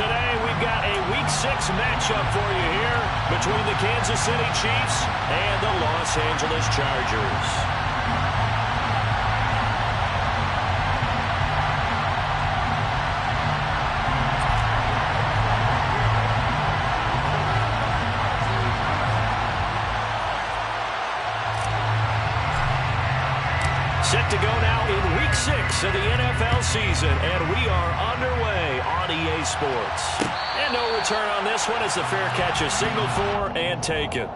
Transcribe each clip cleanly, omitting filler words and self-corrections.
Today, we've got a Week 6 matchup for you here between the Kansas City Chiefs and the Los Angeles Chargers. Set to go now in Week 6 of the NFL season, and we are underway on EA Sports. And no return on this one as the fair catch is signaled for and taken.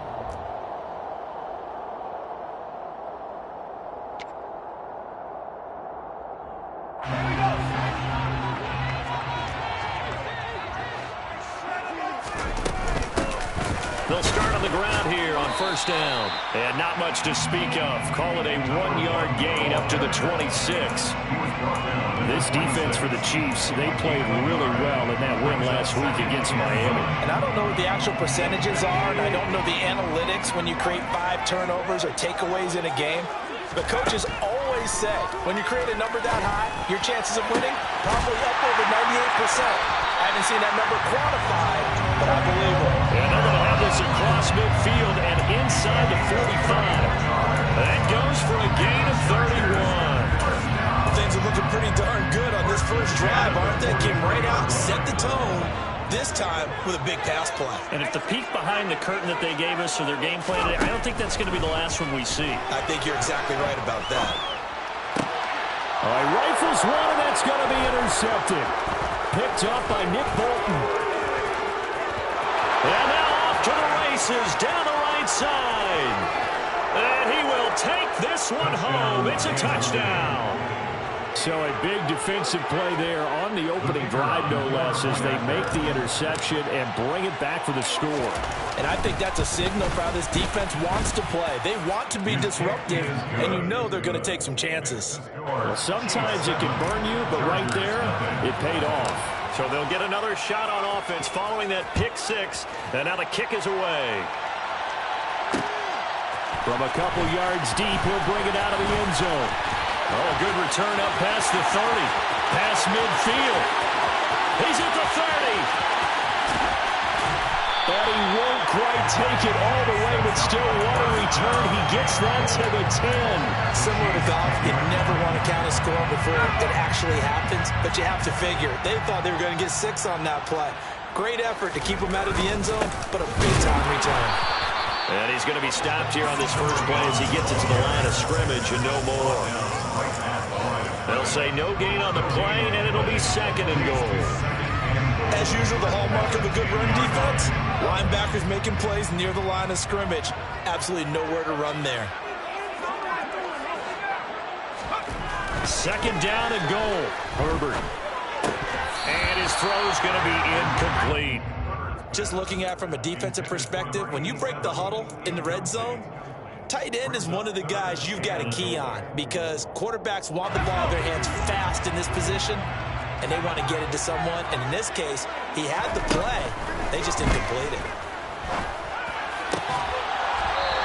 They'll start on the ground here on first down. And not much to speak of. Call it a 1-yard gain up to the 26. This defense for the Chiefs, they played really well in that win last week against Miami. And I don't know what the actual percentages are, and I don't know the analytics when you create 5 turnovers or takeaways in a game. But coaches always say, when you create a number that high, your chances of winning probably up over 98%. I haven't seen that number quantified, but I believe it. And they're going to have this across midfield and inside the 45. That goes for a gain of 31. Things are looking pretty darn good on this first drive, aren't they? Came right out, set the tone, this time with a big pass play. And if the peek behind the curtain that they gave us or their game plan, I don't think that's going to be the last one we see. I think you're exactly right about that. All right, rifles one, and that's going to be intercepted. Picked up by Nick Bolton. And now off to the races down the right side. And he will take this one home. It's a touchdown. So a big defensive play there on the opening drive, no less, as they make the interception and bring it back for the score. And I think that's a signal for how this defense wants to play. They want to be disruptive, and you know they're going to take some chances. Well, sometimes it can burn you, but right there, it paid off. So they'll get another shot on offense following that pick 6, and now the kick is away. From a couple yards deep, he'll bring it out of the end zone. Oh, good return up past the 30. Past midfield. He's at the 30. And he won't quite take it all the way, but still what a return. He gets that to the 10. Similar to golf, you never want to count a score before it actually happens, but you have to figure. They thought they were going to get 6 on that play. Great effort to keep him out of the end zone, but a big-time return. And he's going to be stopped here on this first play as he gets it to the line of scrimmage and no more. They'll say no gain on the play, and it'll be 2nd and goal. As usual, the hallmark of a good run defense, linebackers making plays near the line of scrimmage. Absolutely nowhere to run there. 2nd down and goal. Herbert. And his throw's going to be incomplete. Just looking at it from a defensive perspective, when you break the huddle in the red zone, tight end is one of the guys you've got to key on because quarterbacks want the ball in their hands fast in this position, and they want to get it to someone. And in this case, he had the play. They just didn't complete it.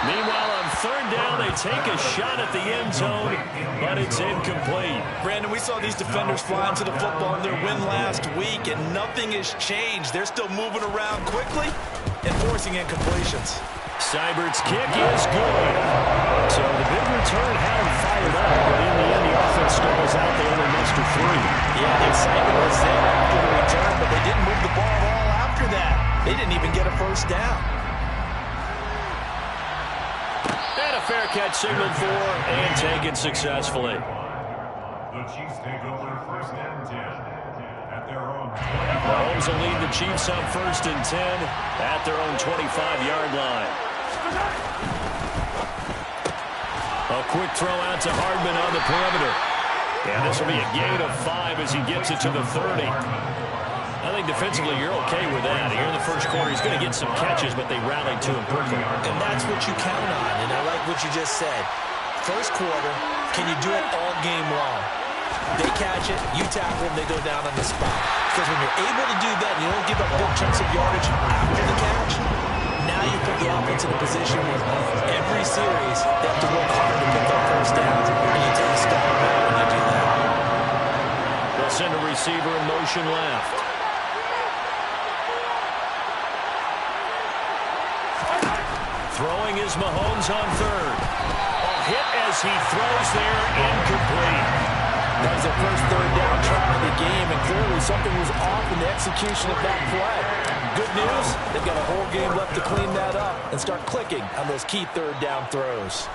Meanwhile, on 3rd down, they take a shot at the end zone, but it's incomplete. Brandon, we saw these defenders fly into the football in their win last week, and nothing has changed. They're still moving around quickly and forcing incompletions. Seibert's kick is good. So the big return had him fired up, but in the end, the offense stalls out. They only muster 3. Yeah, the excitement was there after the return, but they didn't move the ball at all after that. They didn't even get a first down. And a fair catch signaled for and taken successfully. The Chiefs take over 1st and 10 at their own. Mahomes will lead the Chiefs up 1st and 10 at their own 25-yard line. A quick throw out to Hardman on the perimeter. And this will be a gain of 5 as he gets it to the 30. I think defensively you're okay with that. Here in the first quarter, he's going to get some catches, but they rallied to him quickly. And that's what you count on, and I like what you just said. First quarter, can you do it all game long? They catch it, you tackle them, they go down on the spot. Because when you're able to do that and you don't give up big chunks of yardage after the catch, now you put the offense in a position where every series they have to work hard to pick up first downs, and you take a step back when you do that. They'll send a receiver in motion left. Throwing is Mahomes on third. A hit as he throws there, incomplete. That was their first third down try of the game, and clearly something was off in the execution of that play. Good news, they've got a whole game left to clean that up and start clicking on those key third down throws.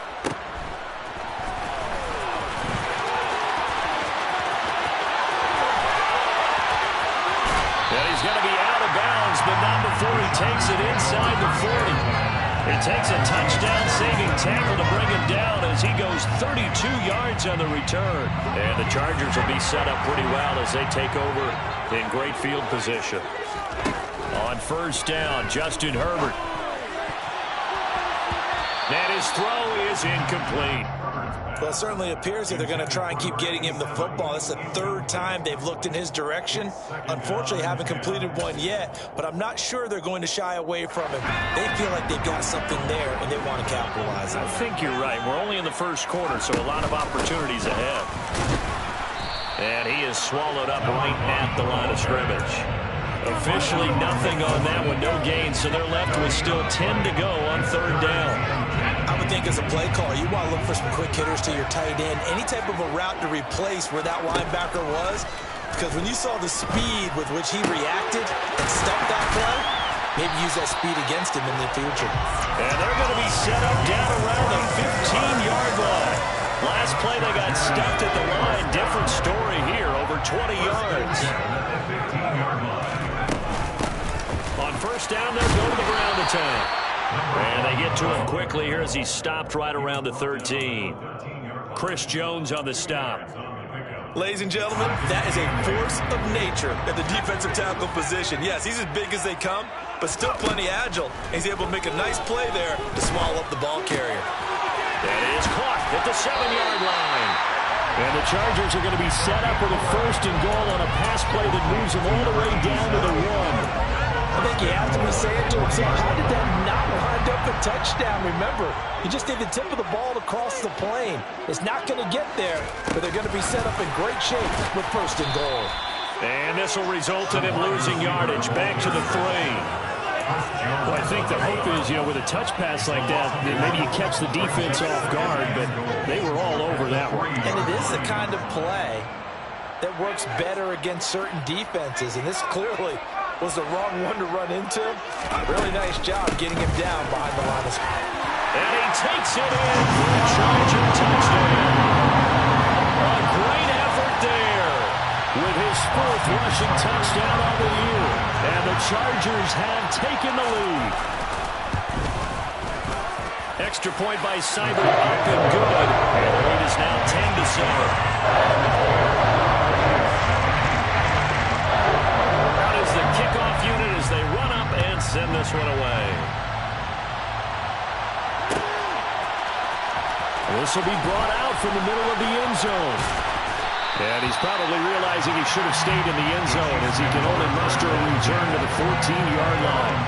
And he's going to be out of bounds, but not before he takes it inside the 40. It takes a touchdown-saving tackle to bring him down as he goes 32 yards on the return. And the Chargers will be set up pretty well as they take over in great field position. On first down, Justin Herbert. And his throw is incomplete. Well, it certainly appears that they're going to try and keep getting him the football. That's the third time they've looked in his direction. Unfortunately, haven't completed one yet, but I'm not sure they're going to shy away from him. They feel like they've got something there, and they want to capitalize on it. I think you're right. We're only in the first quarter, so a lot of opportunities ahead. And he is swallowed up right at the line of scrimmage. Officially nothing on that one, no gain, so they're left with still 10 to go on third down. I would think as a play caller, you want to look for some quick hitters to your tight end. Any type of a route to replace where that linebacker was. Because when you saw the speed with which he reacted and stuffed that play, maybe use that speed against him in the future. And they're going to be set up down around the 15-yard line. Last play they got stuffed at the line. Different story here, over 20 yards. On first down, they'll go to the ground attack. And they get to him quickly here as he stopped right around the 13. Chris Jones on the stop. Ladies and gentlemen, that is a force of nature at the defensive tackle position. Yes, he's as big as they come, but still plenty agile. He's able to make a nice play there to swallow up the ball carrier. That is caught at the 7-yard line. And the Chargers are going to be set up with a first and goal on a pass play that moves them all the way down to the 1. I think he has to be saying to himself, how did that not wind up a touchdown? Remember, you just need the tip of the ball to cross the plane. It's not going to get there, but they're going to be set up in great shape with first and goal. And this will result in him losing yardage back to the 3. Well, I think the hope is, with a touch pass like that maybe you catch the defense off guard, but they were all over that one. And it is the kind of play that works better against certain defenses, and this clearly was the wrong one to run into. Really nice job getting him down behind the line of scrimmage. And he takes it in for a Charger touchdown. A great effort there with his 4th rushing touchdown on the year. And the Chargers have taken the lead. Extra point by Cyber up and good. And the lead is now 10-7. Kickoff unit as they run up and send this one away. This will be brought out from the middle of the end zone. And he's probably realizing he should have stayed in the end zone as he can only muster a return to the 14-yard line.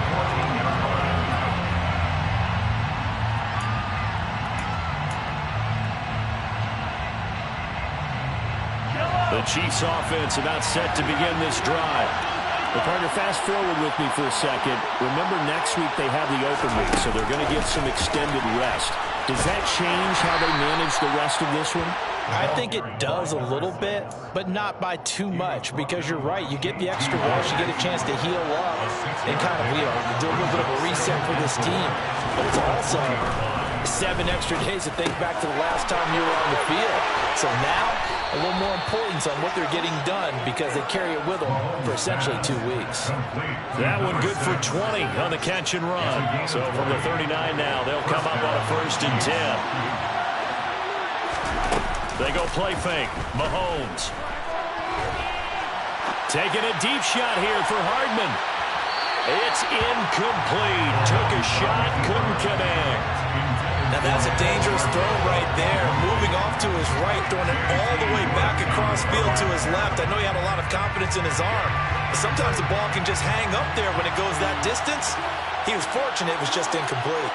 The Chiefs offense about set to begin this drive. Well, partner, fast forward with me for a second. Remember, next week they have the open week, so they're going to get some extended rest. Does that change how they manage the rest of this one? I think it does a little bit, but not by too much, because you're right. You get the extra rest, you get a chance to heal up, and kind of do a little bit of a reset for this team. But it's also 7 extra days to think back to the last time you were on the field. So now, a little more importance on what they're getting done because they carry it with them for essentially 2 weeks. That one good for 20 on the catch and run. So from the 39 now, they'll come up on a 1st and 10. They go play fake. Mahomes. Taking a deep shot here for Hardman. It's incomplete. Took a shot, couldn't connect. Now that's a dangerous throw right there. Moving off to his right, throwing it all the way back across field to his left. I know he had a lot of confidence in his arm, but sometimes the ball can just hang up there when it goes that distance. He was fortunate it was just incomplete.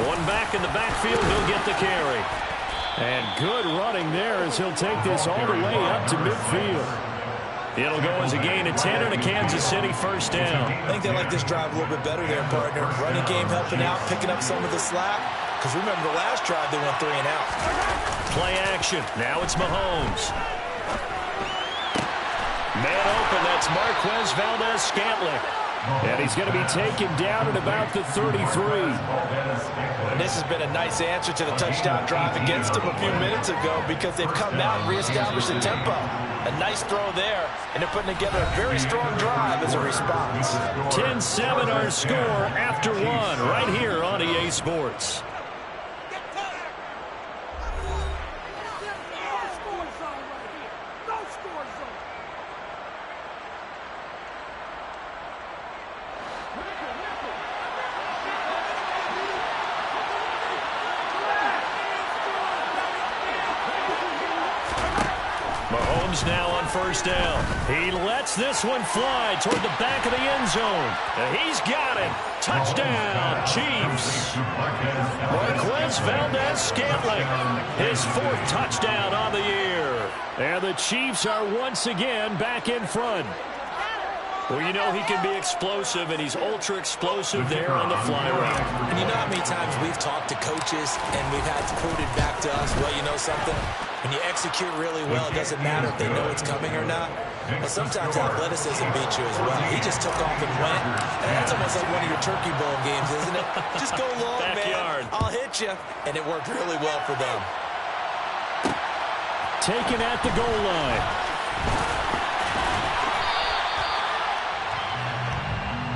One back in the backfield, he'll get the carry. And good running there as he'll take this all the way up to midfield. It'll go as a gain of 10 and a Kansas City first down. I think they like this drive a little bit better there, partner. Running game helping out, picking up some of the slack. Because remember, the last drive, they went 3 and out. Play action. Now it's Mahomes. Man open, that's Marquez Valdez-Scantling. And he's going to be taken down at about the 33. And this has been a nice answer to the touchdown drive against them a few minutes ago because they've come out and reestablished the tempo. A nice throw there, and they're putting together a very strong drive as a response. 10-7 our score after one right here on EA Sports. Mahomes now on first down. He lets this one fly toward the back of the end zone. He's got it. Touchdown, Chiefs. Marquez Valdez-Scantling, his 4th touchdown on the year. And the Chiefs are once again back in front. Well, you know he can be explosive, and he's ultra-explosive there on the fly route. And you know how many times we've talked to coaches, and we've had to quote it back to us, well, you know something? When you execute really well, it doesn't matter if they know it's coming or not. But sometimes athleticism beats you as well. He just took off and went. And that's almost like one of your Turkey Bowl games, isn't it? Just go long, Backyard. man. I'll hit you. And it worked really well for them. Taken at the goal line.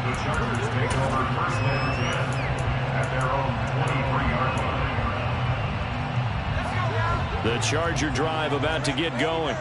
The Chargers take over first and 10 at their own 23-yard line. The Charger drive about to get going.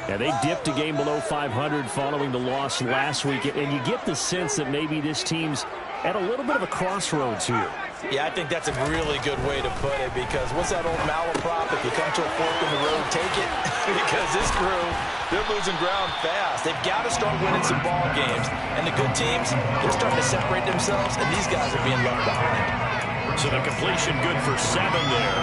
Yeah, they dipped a game below 500 following the loss last week, and you get the sense that maybe this team's at a little bit of a crossroads here. Yeah, I think that's a really good way to put it because what's that old malaprop? If you come to a fork in the road, take it. Because this crew, they're losing ground fast. They've got to start winning some ball games. And the good teams, they're starting to separate themselves, and these guys are being left behind. So the completion good for 7 there,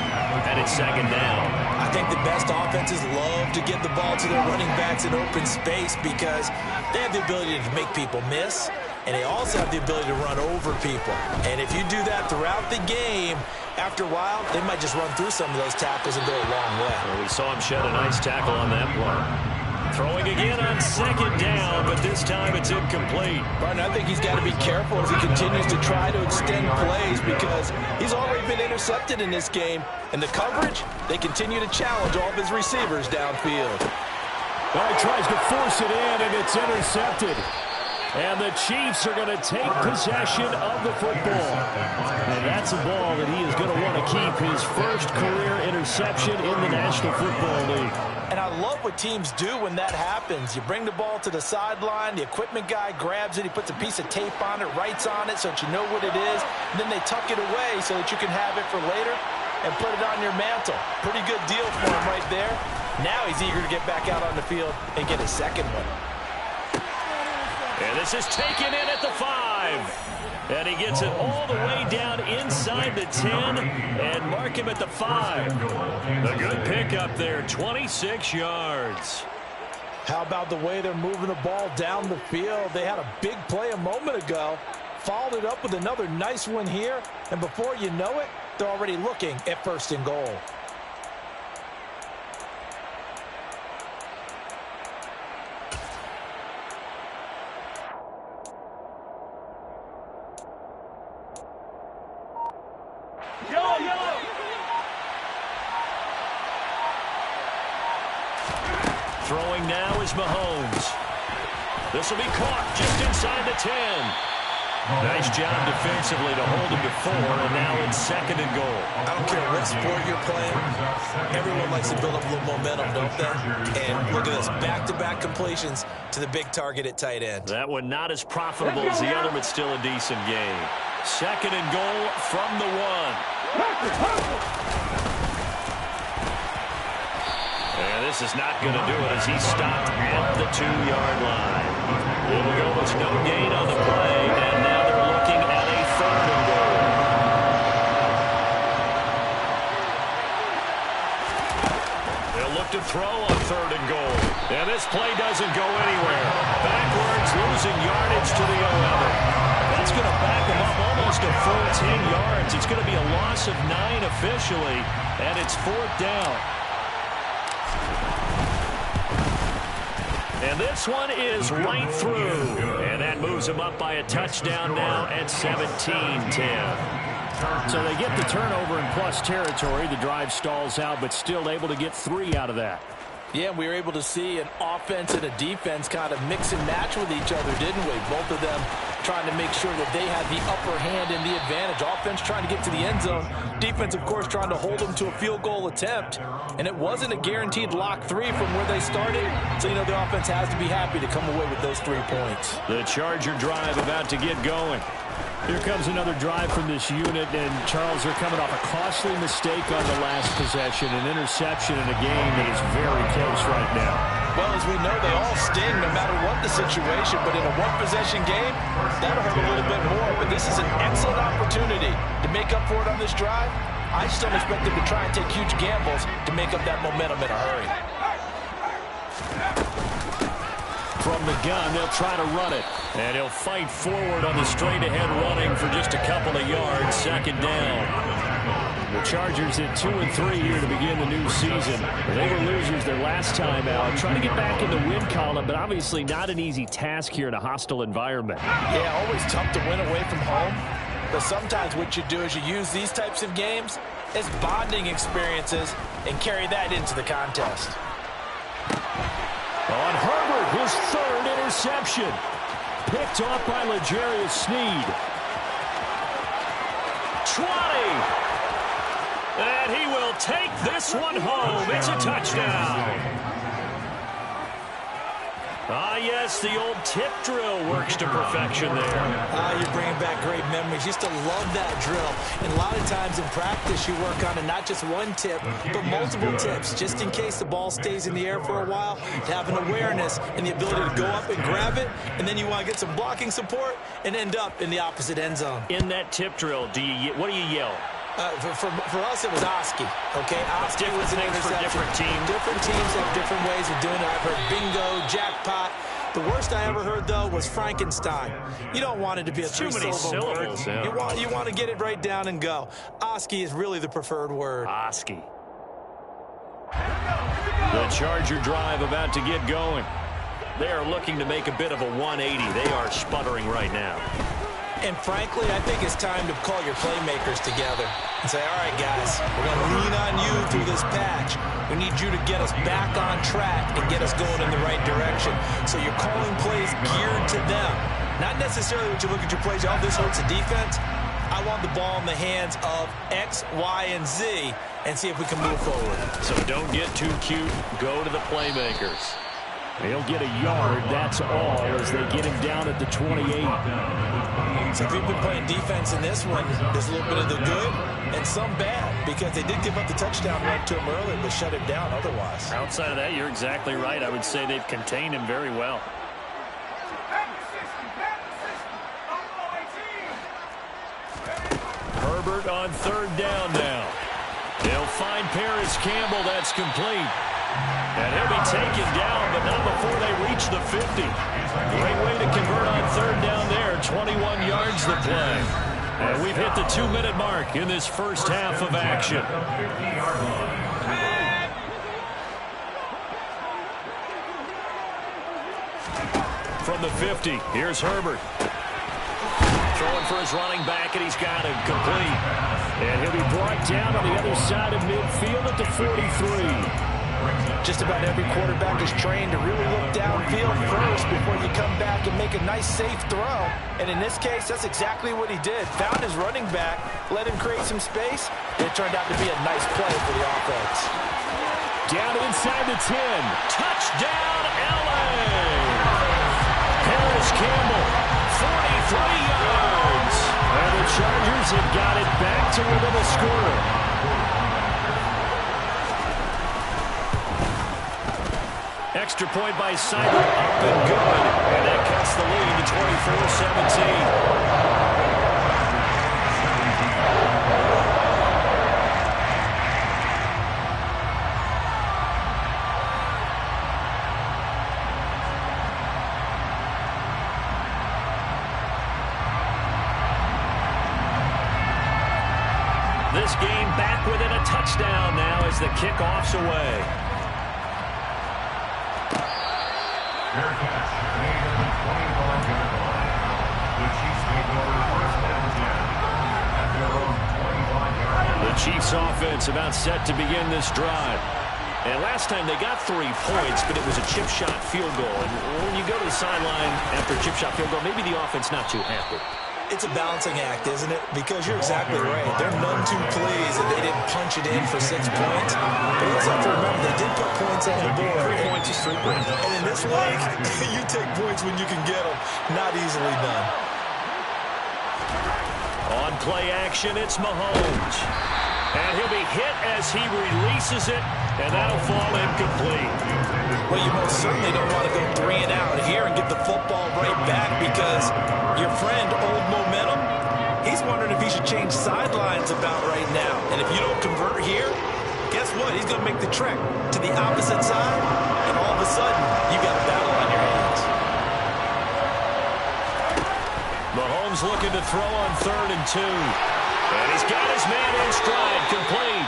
and it's second down. I think the best offenses love to get the ball to their running backs in open space because they have the ability to make people miss, and they also have the ability to run over people. And if you do that throughout the game, after a while, they might just run through some of those tackles and go a long way. Well, we saw him shed a nice tackle on that play. Throwing again on second down, but this time it's incomplete. Barton, I think he's got to be careful as he continues to try to extend plays because he's already been intercepted in this game. And the coverage, they continue to challenge all of his receivers downfield. Well, he tries to force it in, and it's intercepted. And the Chiefs are going to take possession of the football. And that's a ball that he is going to want to keep, his first career interception in the National Football League. And I love what teams do when that happens. You bring the ball to the sideline, the equipment guy grabs it, he puts a piece of tape on it, writes on it so that you know what it is, and then they tuck it away so that you can have it for later and put it on your mantle. Pretty good deal for him right there. Now he's eager to get back out on the field and get his second one. And this is taken in at the 5. And he gets it all the way down inside the 10 and mark him at the 5. A good pickup there, 26 yards. How about the way they're moving the ball down the field? They had a big play a moment ago, followed it up with another nice one here, and before you know it, they're already looking at first and goal. Throwing now is Mahomes. This will be caught just inside the 10. Nice job defensively to hold him to 4, and now it's second and goal. I don't care what sport you're playing. Everyone likes to build up a little momentum, don't they? And look at this, back-to-back completions to the big target at tight end. That one not as profitable as the other, but still a decent game. Second and goal from the 1. And this is not going to do it as he's stopped at the 2-yard line. It'll go with no gain on the play, and now they're looking at a third and goal. They'll look to throw on 3rd and goal. And this play doesn't go anywhere. Backwards, losing yardage to the 11. That's going to back him up almost a full 10 yards. It's going to be a loss of 9 officially, and it's 4th down. And this one is right through. And that moves him up by a touchdown now at 17-10. So they get the turnover in plus territory. The drive stalls out, but still able to get 3 out of that. Yeah, we were able to see an offense and a defense kind of mix and match with each other, didn't we? Both of them trying to make sure that they had the upper hand and the advantage. Offense trying to get to the end zone. Defense, of course, trying to hold them to a field goal attempt. And it wasn't a guaranteed lock 3 from where they started. So, you know, the offense has to be happy to come away with those 3 points. The Charger drive about to get going. Here comes another drive from this unit, and Charles, they're coming off a costly mistake on the last possession, an interception in a game that is very close right now. Well, as we know, they all sting no matter what the situation, but in a one-possession game, that'll hurt a little bit more. But this is an excellent opportunity to make up for it on this drive. I just don't expect them to try and take huge gambles to make up that momentum in a hurry. From the gun, they'll try to run it. And he'll fight forward on the straight-ahead running for just a couple of yards. 2nd down. The Chargers at 2-3 here to begin the new season. They were losers their last time out. Trying to get back in the win column, but obviously not an easy task here in a hostile environment. Yeah, always tough to win away from home. But sometimes what you do is you use these types of games as bonding experiences and carry that into the contest. On Herbert, his 3rd interception. Picked off by L'Jarius Sneed. 20. And he will take this one home. It's a touchdown. Ah, yes, the old tip drill works to perfection there. You're bringing back great memories. Used to love that drill. And a lot of times in practice, you work on it, not just one tip, but multiple tips, just in case the ball stays in the air for a while, to have an awareness and the ability to go up and grab it, and then you want to get some blocking support and end up in the opposite end zone. In that tip drill, what do you yell? For us, it was Oski. Okay, Oski was an interception. For different teams. Different teams have different ways of doing it. I've heard bingo, jackpot. The worst I ever heard, though, was Frankenstein. You don't want it to be a three-syllable word. Yeah. You want to get it right down and go. Oski is really the preferred word. Oski. The Charger drive about to get going. They are looking to make a bit of a 180. They are sputtering right now. And frankly, I think it's time to call your playmakers together and say, all right, guys, we're going to lean on you through this patch. We need you to get us back on track and get us going in the right direction. So you're calling plays geared to them. Not necessarily when you look at your plays, oh, this hurts the defense. I want the ball in the hands of X, Y, and Z and see if we can move forward. So don't get too cute. Go to the playmakers. They'll get a yard, that's all, as they get him down at the 28. So if you've been playing defense in this one, there's a little bit of the good and some bad, because they did give up the touchdown run to him earlier, but shut him down otherwise. Outside of that, you're exactly right. I would say they've contained him very well. Herbert on 3rd down now. They'll find Paris Campbell. That's complete. And he'll be taken down, but not before they reach the 50. Great way to convert on 3rd down there. 21 yards the play. And we've hit the 2-minute mark in this first half of action. From the 50, here's Herbert. Throwing for his running back, and he's got him complete. And he'll be brought down on the other side of midfield at the 43. Just about every quarterback is trained to really look downfield first before you come back and make a nice, safe throw. And in this case, that's exactly what he did. Found his running back, let him create some space, and it turned out to be a nice play for the offense. Down inside the 10. Touchdown, LA! Paris Campbell, 43 yards. And the Chargers have got it back to within a score. Extra point by Seibert, up and good. And that cuts the lead to 24-17. this game back within a touchdown now as the kickoff's away. Fair catch made at the 25-yard line. The Chiefs take over first and 10 at their own 25-yard line. The Chiefs offense about set to begin this drive. And last time they got 3 points, but it was a chip shot field goal. And when you go to the sideline after a chip shot field goal, maybe the offense not too happy. It's a balancing act, isn't it? Because you're exactly right. They're none too pleased that they didn't punch it in for 6 points. But you also have to remember, they did put points on the board. 3 points is 3 points. And in this league, you take points when you can get them. Not easily done. On play action, it's Mahomes. And he'll be hit as he releases it, and that'll fall incomplete. Well, you most certainly don't want to go 3 and out here and get the football right back because your friend, Old Momentum, he's wondering if he should change sidelines about right now. And if you don't convert here, guess what? He's going to make the trek to the opposite side, and all of a sudden, you got a battle on your hands. Mahomes looking to throw on 3rd and 2. And he's got his man in stride, complete.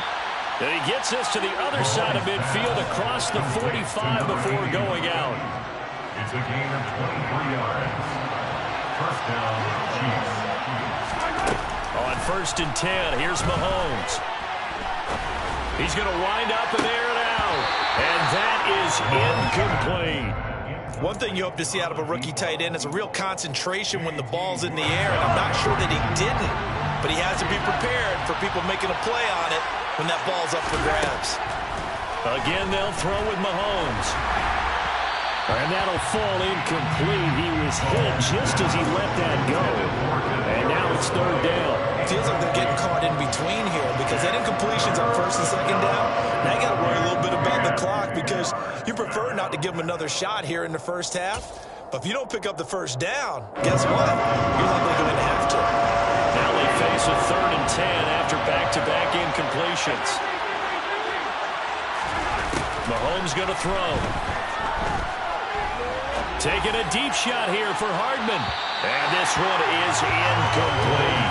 And he gets this to the other side of midfield across the 45 before going out. It's a gain of 23 yards. First down, Chiefs. On 1st and 10, here's Mahomes. He's going to wind up and air it out. And that is incomplete. One thing you hope to see out of a rookie tight end is a real concentration when the ball's in the air, and I'm not sure that he didn't. But he has to be prepared for people making a play on it when that ball's up for grabs. Again, they'll throw with Mahomes. And that'll fall incomplete. He was hit just as he let that go. And now it's 3rd down. It feels like they're getting caught in between here because that incompletion's on 1st and 2nd down. Now you got to worry a little bit about the clock because you prefer not to give them another shot here in the first half. But if you don't pick up the 1st down, guess what? You're likely going to have to. Now they face a 3rd and 10 after back-to-back incompletions. Mahomes going to throw. Taking a deep shot here for Hardman. And this one is incomplete.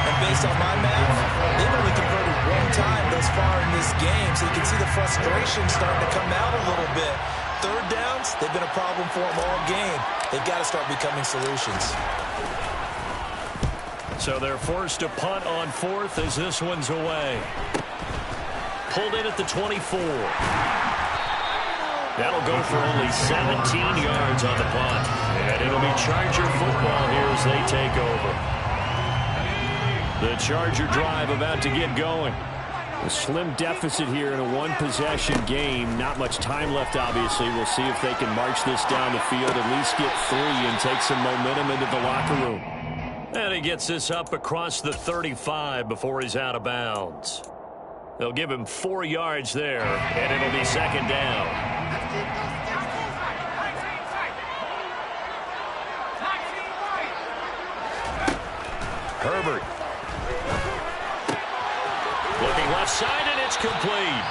And based on my math, they've only converted 1 time thus far in this game, so you can see the frustration starting to come out a little bit. 3rd downs, they've been a problem for them all game. They've got to start becoming solutions. So they're forced to punt on 4th as this one's away. Pulled in at the 24. That'll go for only 17 yards on the punt. And it'll be Charger football here as they take over. The Charger drive about to get going. A slim deficit here in a 1-possession game. Not much time left, obviously. We'll see if they can march this down the field, at least get 3 and take some momentum into the locker room. And he gets this up across the 35 before he's out of bounds. They'll give him 4 yards there, and it'll be 2nd down. Herbert. Looking left side, and it's complete.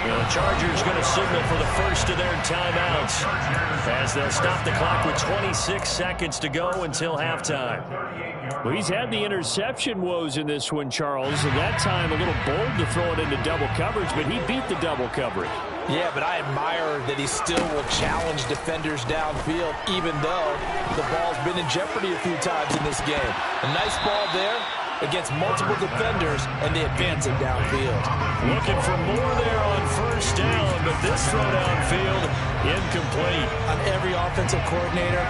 The Chargers going to signal for the first of their timeouts as they'll stop the clock with 26 seconds to go until halftime. Well, he's had the interception woes in this one, Charles, and that time a little bold to throw it into double coverage, but he beat the double coverage. Yeah, but I admire that he still will challenge defenders downfield, even though the ball's been in jeopardy a few times in this game. A nice ball there against multiple defenders, and they advance it downfield. Looking for more there on 1st down, but this throw downfield, incomplete. On every offensive coordinator,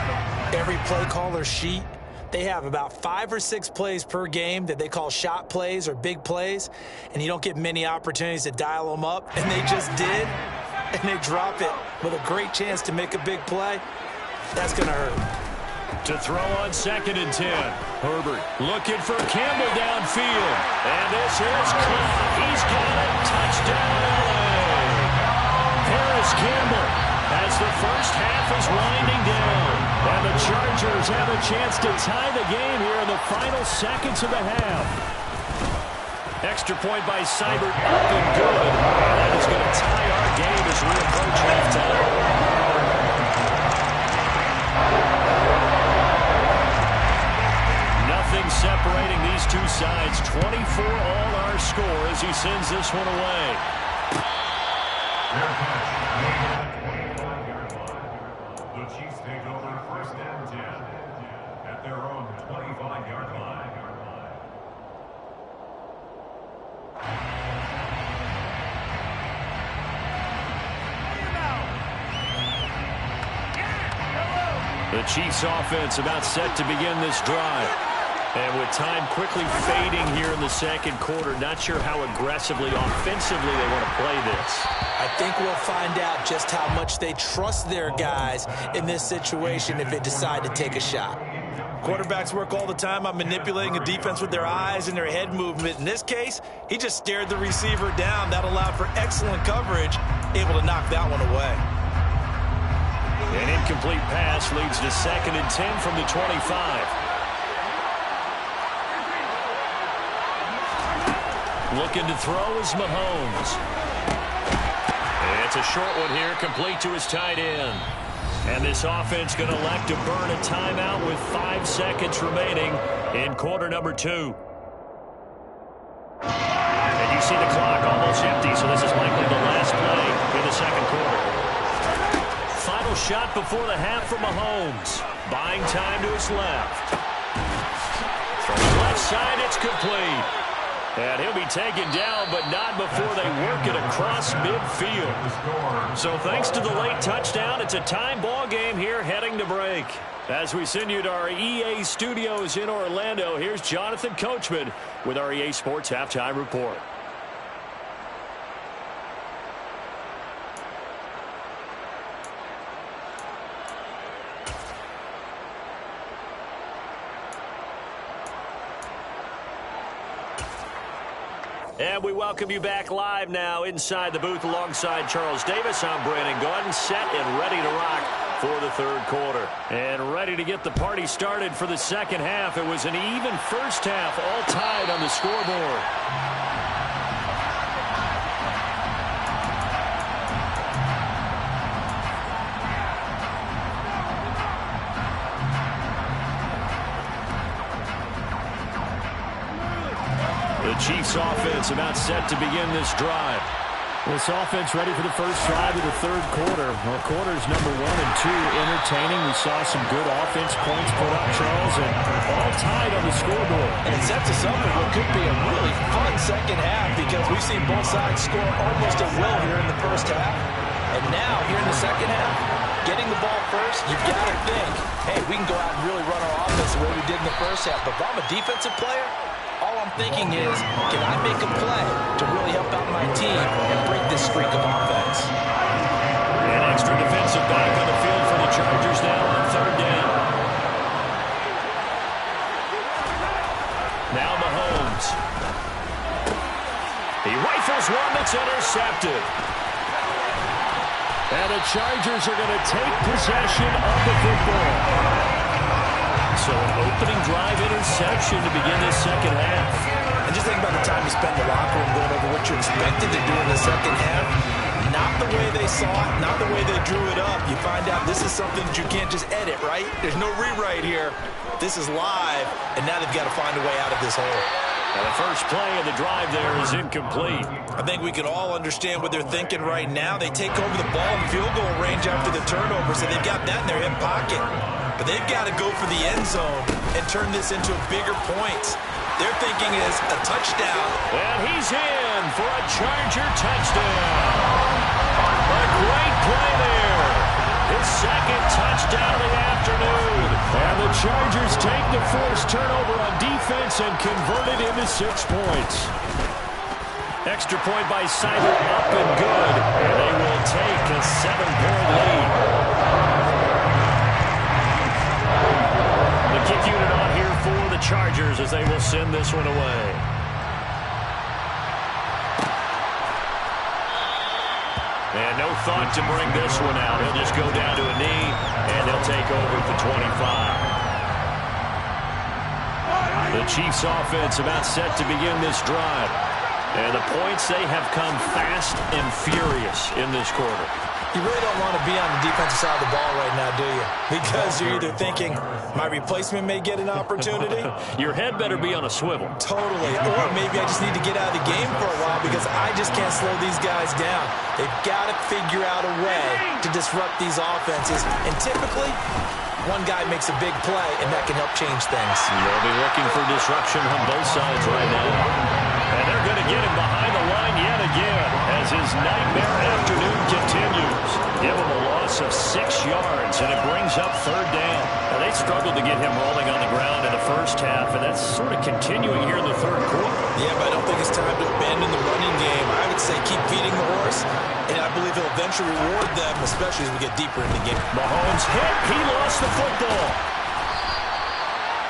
every play caller sheet, they have about 5 or 6 plays per game that they call shot plays or big plays, and you don't get many opportunities to dial them up, and they just did, and they drop it with a great chance to make a big play. That's going to hurt. To throw on 2nd and 10. Herbert looking for Campbell downfield. And this is caught. He's got it. Touchdown, LA. Harris Campbell as the first half is winding down. And the Chargers have a chance to tie the game here in the final seconds of the half. Extra point by Seibert up and good. And that is going to tie our game as we approach halftime. Nothing separating these two sides. 24 all our as he sends this one away. Fair catch made at the 25-yard line. The Chiefs take over first and 10 at their own 25-yard line. The Chiefs offense about set to begin this drive. And with time quickly fading here in the second quarter, not sure how aggressively, offensively they want to play this. I think we'll find out just how much they trust their guys in this situation if they decide to take a shot. Quarterbacks work all the time on manipulating a defense with their eyes and their head movement. In this case, he just stared the receiver down. That allowed for excellent coverage, able to knock that one away. An incomplete pass leads to 2nd and 10 from the 25. Looking to throw is Mahomes. It's a short one here, complete to his tight end. And this offense going to elect to burn a timeout with 5 seconds remaining in quarter number 2. And you see the clock almost empty, so this is likely the last play in the second quarter. Final shot before the half from Mahomes. Buying time to his left. From left side, it's complete. And he'll be taken down, but not before they work it across midfield. So thanks to the late touchdown, it's a time ball game here heading to break. As we send you to our EA studios in Orlando, here's Jonathan Coachman with our EA Sports Halftime Report. And we welcome you back live now inside the booth alongside Charles Davis. I'm Brandon Gordon, set and ready to rock for the third quarter. And ready to get the party started for the second half. It was an even first half, all tied on the scoreboard. The Chiefs offense about set to begin this drive. This offense ready for the first drive of the third quarter. Well, quarters number 1 and 2 entertaining. We saw some good offense points put up, Charles, and all tied on the scoreboard. And it sets us up for what could be a really fun second half because we've seen both sides score almost at will here in the first half. And now, here in the second half, getting the ball first, you've got to think, hey, we can go out and really run our offense the way we did in the first half. But if I'm a defensive player, all I'm thinking is, can I make a play to really help out my team and break this streak of offense? An extra defensive back on the field for the Chargers now on third down. Now Mahomes. He rifles one that's intercepted. And the Chargers are going to take possession of the football. So an opening drive interception to begin this second half. And just think about the time you spend in the locker room going over what you expected to do in the second half. Not the way they saw it, not the way they drew it up. You find out this is something that you can't just edit, right? There's no rewrite here. This is live, and now they've got to find a way out of this hole. And the first play of the drive there is incomplete. I think we can all understand what they're thinking right now. They take over the ball in field goal range after the turnover, so they've got that in their hip pocket. But they've got to go for the end zone and turn this into bigger points. Their thinking is a touchdown. And he's in for a Charger touchdown. A great play there. His second touchdown of the afternoon. And the Chargers take the forced turnover on defense and convert it into 6 points. Extra point by Seibert up and good. And they will take a 7-point lead. The kick unit on here for the Chargers as they will send this one away. And no thought to bring this one out. He'll just go down to a knee, and they'll take over at the 25. The Chiefs offense about set to begin this drive. And the points, they have come fast and furious in this quarter. You really don't want to be on the defensive side of the ball right now, do you? Because you're either thinking, my replacement may get an opportunity. Your head better be on a swivel. Totally. Or maybe I just need to get out of the game for a while because I just can't slow these guys down. They've got to figure out a way to disrupt these offenses. And typically, one guy makes a big play, and that can help change things. They'll be looking for disruption on both sides right now. And they're going to get him behind the line yet again as his nightmare afternoon continues. Give him a loss of 6 yards, and it brings up third down. Now, they struggled to get him rolling on the ground in the first half, and that's sort of continuing here in the third quarter. Yeah, but I don't think it's time to abandon the running game. I would say keep feeding the horse, and I believe he'll eventually reward them, especially as we get deeper in the game. Mahomes hit. He lost the football.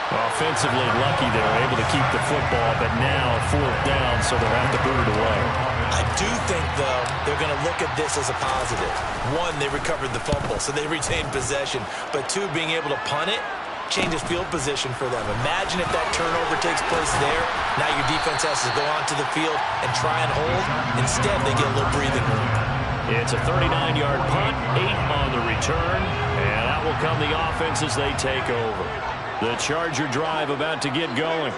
Offensively lucky they were able to keep the football, but now fourth down, so they'll have to boot it away. I do think, though, they're going to look at this as a positive. One, they recovered the fumble, so they retained possession. But two, being able to punt it changes field position for them. Imagine if that turnover takes place there. Now your defense has to go onto the field and try and hold. Instead, they get a little breathing room. It's a 39-yard punt, 8 on the return, and that will come the offense as they take over. The Charger drive about to get going.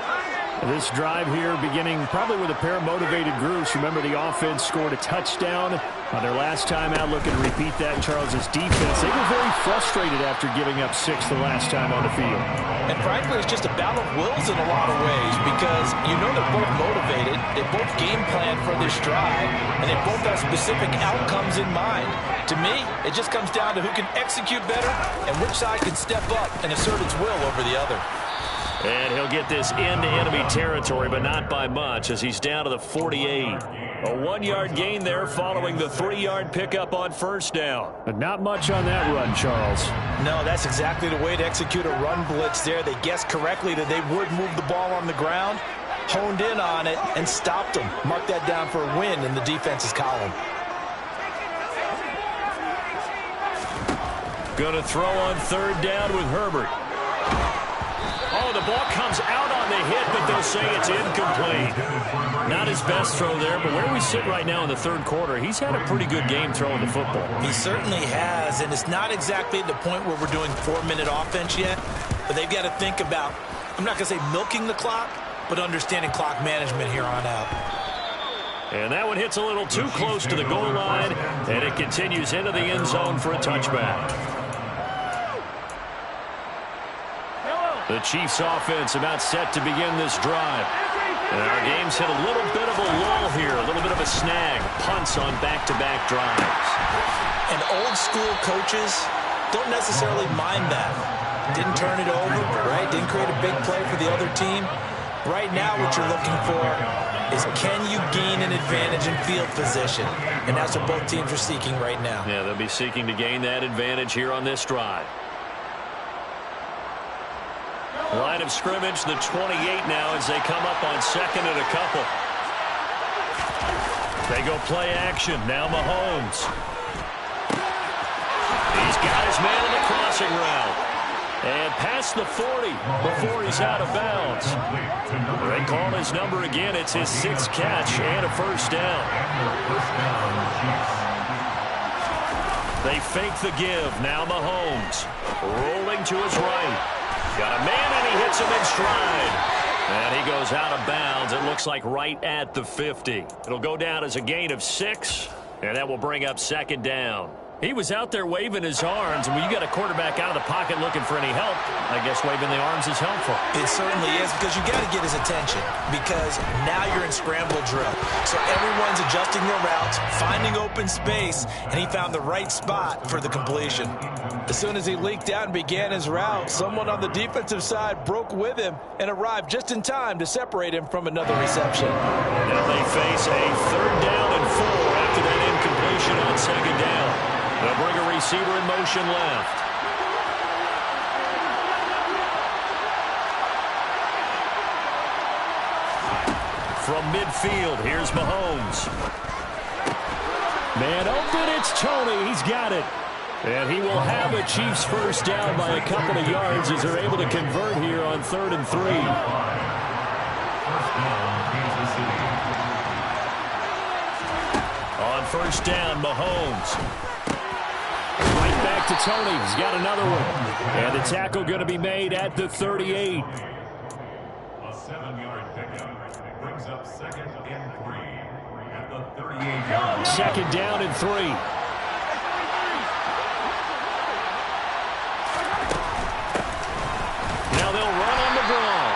This drive here beginning probably with a pair of motivated groups. Remember, the offense scored a touchdown on their last time out. Looking to repeat that. Charles's defense, they were very frustrated after giving up 6 the last time on the field. And frankly, it's just a battle of wills in a lot of ways because you know they're both motivated. They both game plan for this drive, and they both have specific outcomes in mind. To me, it just comes down to who can execute better and which side can step up and assert its will over the other. And he'll get this into enemy territory, but not by much, as he's down to the 48. A 1-yard gain there following the 3-yard pickup on first down. But not much on that run, Charles. No, that's exactly the way to execute a run blitz there. They guessed correctly that they would move the ball on the ground, honed in on it, and stopped them. Mark that down for a win in the defense's column. Going to throw on third down with Herbert. Oh, the ball comes out on the hit, but they'll say it's incomplete. Not his best throw there, but where we sit right now in the third quarter, he's had a pretty good game throwing the football. He certainly has, and it's not exactly at the point where we're doing 4-minute offense yet, but they've got to think about, I'm not going to say milking the clock, but understanding clock management here on out. And that one hits a little too close to the goal line, and it continues into the end zone for a touchback. The Chiefs offense about set to begin this drive. And our game's hit a little bit of a lull here, a little bit of a snag. Punts on back-to-back drives. And old school coaches don't necessarily mind that. Didn't turn it over, right? Didn't create a big play for the other team. Right now what you're looking for is can you gain an advantage in field position? And that's what both teams are seeking right now. Yeah, they'll be seeking to gain that advantage here on this drive. Line of scrimmage, the 28 now as they come up on second and a couple. They go play action. Now Mahomes. He's got his man on the crossing route. And past the 40 before he's out of bounds. They call his number again. It's his 6th catch and a first down. They fake the give. Now Mahomes rolling to his right. Got a man, and he hits him in stride. And he goes out of bounds, it looks like right at the 50. It'll go down as a gain of 6, and that will bring up second down. He was out there waving his arms, and when you got a quarterback out of the pocket looking for any help, I guess waving the arms is helpful. It certainly is, because you got to get his attention, because now you're in scramble drill. So everyone's adjusting their routes, finding open space, and he found the right spot for the completion. As soon as he leaked out and began his route, someone on the defensive side broke with him and arrived just in time to separate him from another reception. Now they face a third down and 4 after that incompletion on second down. They'll bring a receiver in motion left. From midfield, here's Mahomes. Man open, it's Tony. He's got it. And he will have a Chiefs first down by a couple of yards as they're able to convert here on 3rd and 3. On first down, Mahomes. Right back to Tony. He's got another one. And the tackle going to be made at the 38. A 7-yard pickup brings up 2nd and 3 at the 38-yard line. 2nd down and 3. Now they'll run on the draw.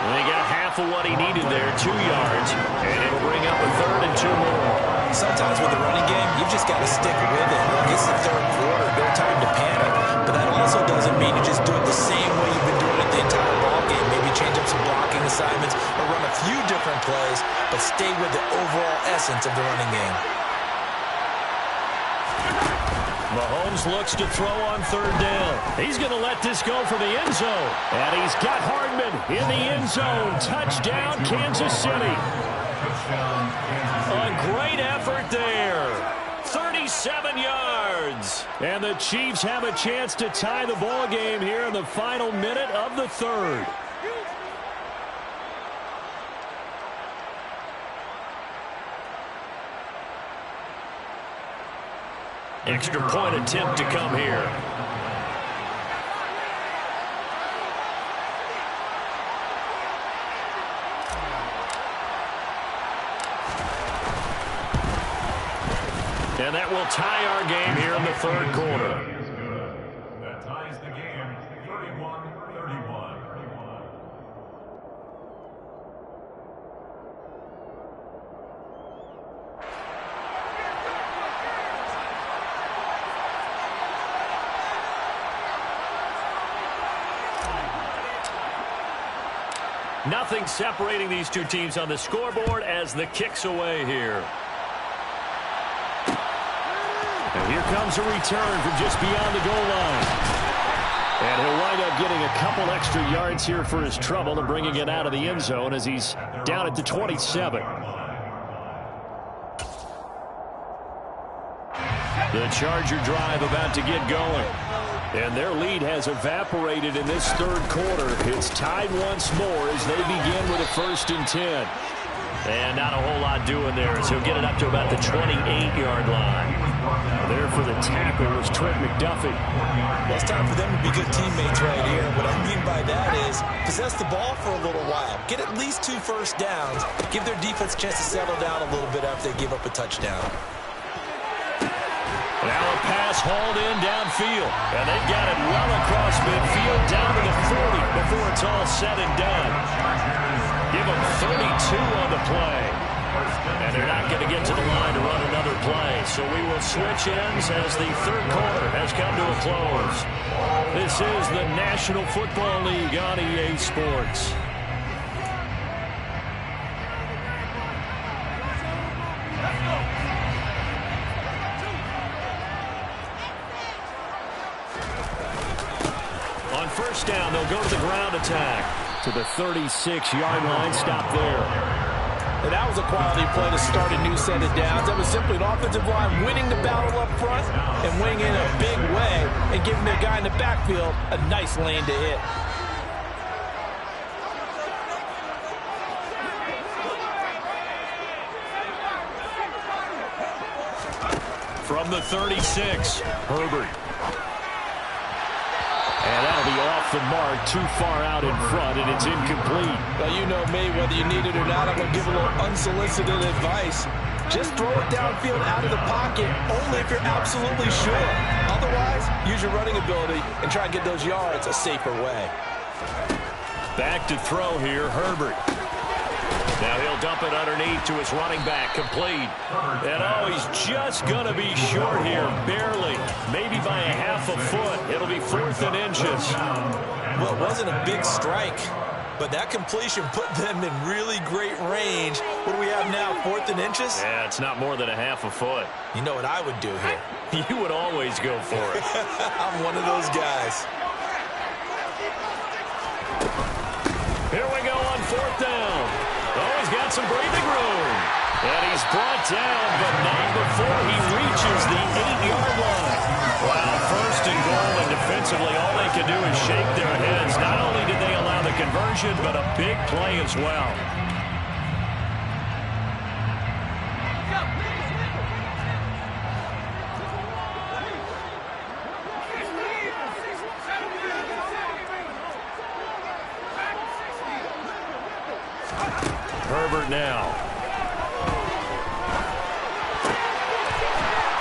They got half of what he needed there, 2 yards. And it'll bring up a 3rd and 2 more. Sometimes with the running game, you've just got to stick with it. Look, it's the 3rd quarter, no time to panic. But that also doesn't mean you just do it the same way you've been doing it the entire ball game. Maybe change up some blocking assignments or run a few different plays, but stay with the overall essence of the running game. Mahomes looks to throw on 3rd down. He's going to let this go for the end zone. And he's got Hardman in the end zone. Touchdown, Kansas City. A great effort there. 37 yards. And the Chiefs have a chance to tie the ball game here in the final minute of the 3rd. Extra point attempt to come here. And that will tie our game here in the 3rd quarter. That ties the game 31-31. Nothing separating these two teams on the scoreboard as the kick's away here. And here comes a return from just beyond the goal line. And he'll wind up getting a couple extra yards here for his trouble and bringing it out of the end zone as he's down at the 27. The Charger drive about to get going. And their lead has evaporated in this 3rd quarter. It's tied once more as they begin with a 1st and 10. And not a whole lot doing there as he'll get it up to about the 28-yard line. There for the tackle was Trent McDuffie. Well, it's time for them to be good teammates right here. What I mean by that is possess the ball for a little while. Get at least 2 first downs. Give their defense a chance to settle down a little bit after they give up a touchdown. Now a pass hauled in downfield. And they've got it well across midfield down to the 40 before it's all said and done. Give them 32 on the play. And they're not going to get to the line to run another play. So we will switch ends as the 3rd quarter has come to a close. This is the National Football League on EA Sports. On 1st down, they'll go to the ground attack. To the 36-yard line, stop there. And that was a quality play to start a new set of downs. That was simply an offensive line winning the battle up front and winning in a big way and giving their guy in the backfield a nice lane to hit. From the 36, Herbert. And that'll be off the mark, too far out in front, and it's incomplete. Well, you know me, whether you need it or not, I'm going to give a little unsolicited advice. Just throw it downfield out of the pocket, only if you're absolutely sure. Otherwise, use your running ability and try and get those yards a safer way. Back to throw here, Herbert. Now he'll dump it underneath to his running back, complete. And oh, he's just going to be short here, barely. Maybe by a half a foot. It'll be 4th and inches. Well, it wasn't a big strike, but that completion put them in really great range. What do we have now, 4th and inches? Yeah, it's not more than a half a foot. You know what I would do here? You would always go for it. I'm one of those guys. Here we go on 4th down. Oh, he's got some breathing room. And he's brought down, but not before he reaches the 8-yard line. Wow, 1st and goal, and defensively, all they can do is shake their heads. Not only did they allow the conversion, but a big play as well. it now.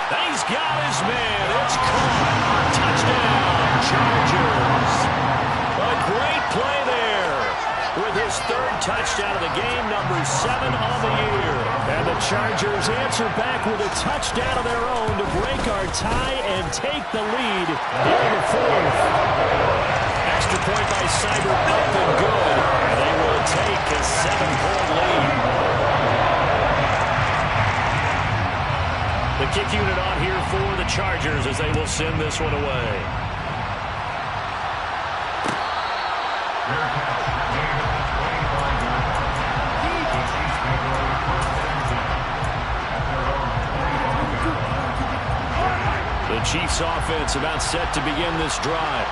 He's got his man. It's caught. Touchdown, Chargers. A great play there with his third touchdown of the game, number 7 on the year. And the Chargers answer back with a touchdown of their own to break our tie and take the lead here in the fourth. Extra point by Seibert, up and good. And they will take a 7-point lead. The kick unit on here for the Chargers as they will send this one away. The Chiefs offense about set to begin this drive.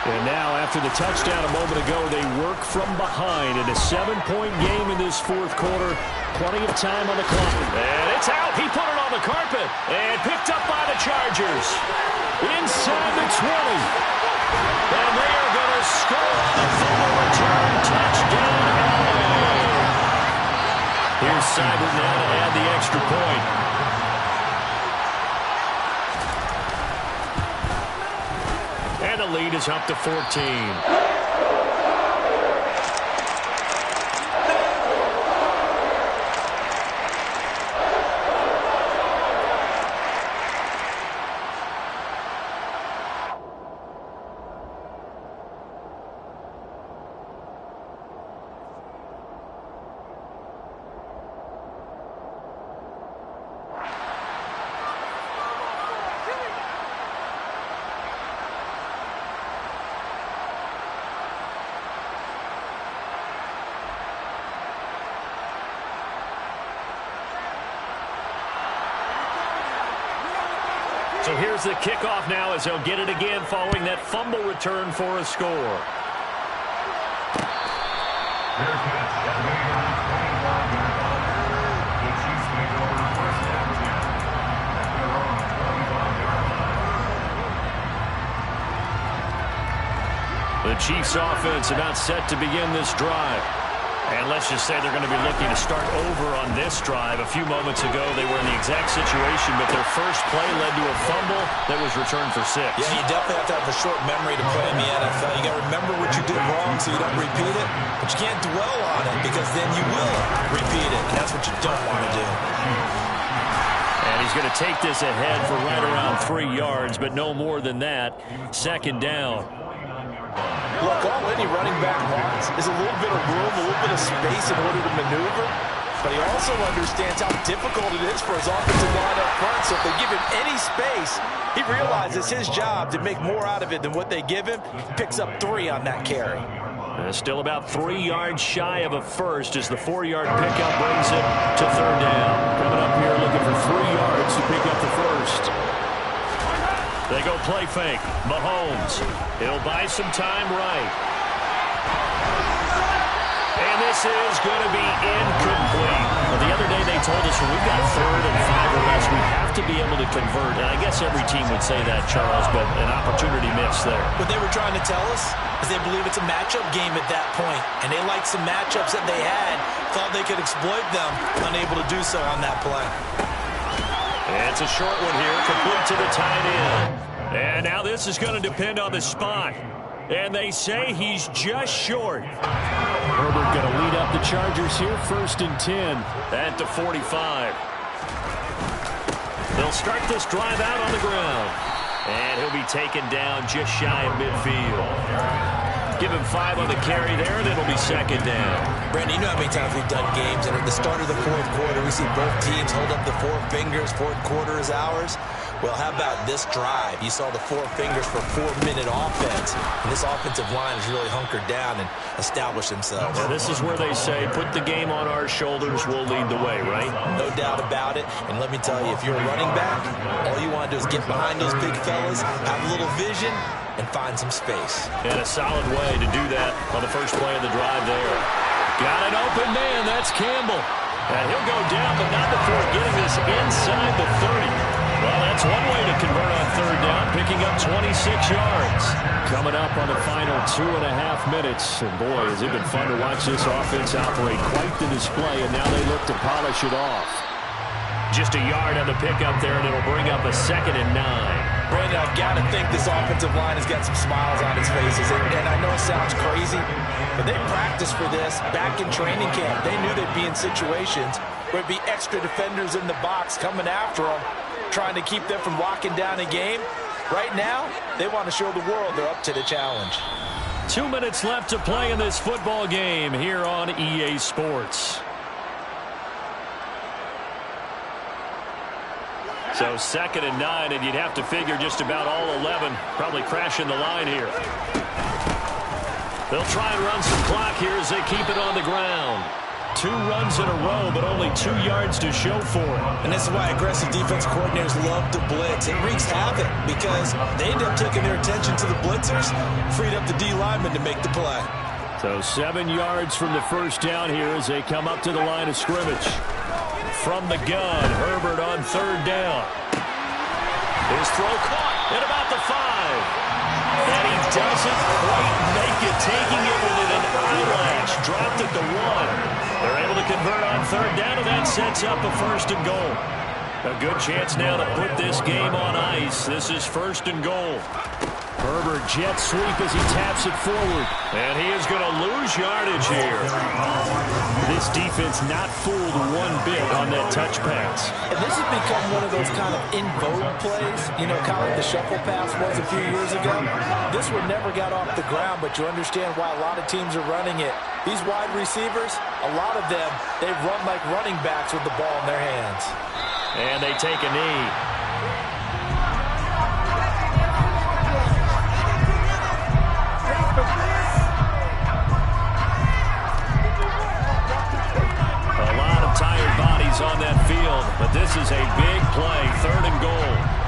And now, after the touchdown a moment ago, they work from behind in a 7-point game in this fourth quarter. Plenty of time on the clock. And it's out. He put it on the carpet. And picked up by the Chargers. Inside the 20. And they are going to score on the fumble return. Touchdown, LA. Here's Seibert now to add the extra point. And the lead is up to 14. So here's the kickoff now as they'll get it again following that fumble return for a score. The Chiefs offense about set to begin this drive. And let's just say they're going to be looking to start over on this drive. A few moments ago, they were in the exact situation, but their first play led to a fumble that was returned for 6. Yeah, you definitely have to have a short memory to play in the NFL. You got to remember what you did wrong so you don't repeat it, but you can't dwell on it because then you will repeat it, and that's what you don't want to do. And he's going to take this ahead for right around 3 yards, but no more than that. Second down. Look, all any running back wants is a little bit of room, a little bit of space in order to maneuver. But he also understands how difficult it is for his offensive line up front. So if they give him any space, he realizes his job to make more out of it than what they give him. Picks up 3 on that carry. Still about 3 yards shy of a first as the 4-yard pickup brings it to third down. Coming up here looking for 3 yards to pick up the first. They go play fake. Mahomes. He'll buy some time right. And this is going to be incomplete. Well, the other day they told us when we've got 3rd and 5 or less, we have to be able to convert. And I guess every team would say that, Charles, but an opportunity missed there. What they were trying to tell us is they believe it's a matchup game at that point. And they liked some matchups that they had, thought they could exploit them, unable to do so on that play. It's a short one here, complete to the tight end. And now this is going to depend on the spot. And they say he's just short. Herbert going to lead up the Chargers here, 1st and 10 at the 45. They'll start this drive out on the ground. And he'll be taken down just shy of midfield. Give him 5 on the carry there, and it'll be 2nd down. Brandon, you know how many times we've done games, and at the start of the 4th quarter, we see both teams hold up the 4 fingers, 4th quarter is ours. Well, how about this drive? You saw the 4 fingers for 4-minute offense, and this offensive line has really hunkered down and established themselves. Yeah, this is where they say, put the game on our shoulders, we'll lead the way, right? No doubt about it, and let me tell you, if you're a running back, all you want to do is get behind those big fellas, have a little vision, and find some space. And a solid way to do that on the first play of the drive there. Got an open man, that's Campbell. And he'll go down, but not before getting this inside the 30. Well, that's one way to convert on 3rd down, picking up 26 yards. Coming up on the final 2.5 minutes. And boy, has it been fun to watch this offense operate. Quite the display, and now they look to polish it off. Just a yard on the pickup there, and it'll bring up a 2nd and 9. Brandon, I've got to think this offensive line has got some smiles on its faces. And I know it sounds crazy, but they practiced for this back in training camp. They knew they'd be in situations where it'd be extra defenders in the box coming after them, trying to keep them from locking down a game. Right now, they want to show the world they're up to the challenge. 2 minutes left to play in this football game here on EA Sports. So 2nd and 9, and you'd have to figure just about all 11 probably crashing the line here. They'll try and run some clock here as they keep it on the ground. 2 runs in a row, but only 2 yards to show for it. And this is why aggressive defense coordinators love to blitz. It wreaks havoc because they end up taking their attention to the blitzers, freed up the D lineman to make the play. So 7 yards from the first down here as they come up to the line of scrimmage. From the gun, Herbert on 3rd down. His throw caught at about the 5. And he doesn't quite make it, taking it within an eyelash. Dropped at the 1. They're able to convert on 3rd down, and that sets up a 1st and goal. A good chance now to put this game on ice. This is 1st and goal. Herbert jet sweep as he taps it forward. And he is going to lose yardage here. This defense not fooled one bit on that touch pass. And this has become one of those kind of in vogue plays, you know, kind of like the shuffle pass was a few years ago. This one never got off the ground, but you understand why a lot of teams are running it. These wide receivers, a lot of them, they run like running backs with the ball in their hands. And they take a knee. A lot of tired bodies on that field, but this is a big play, 3rd and goal.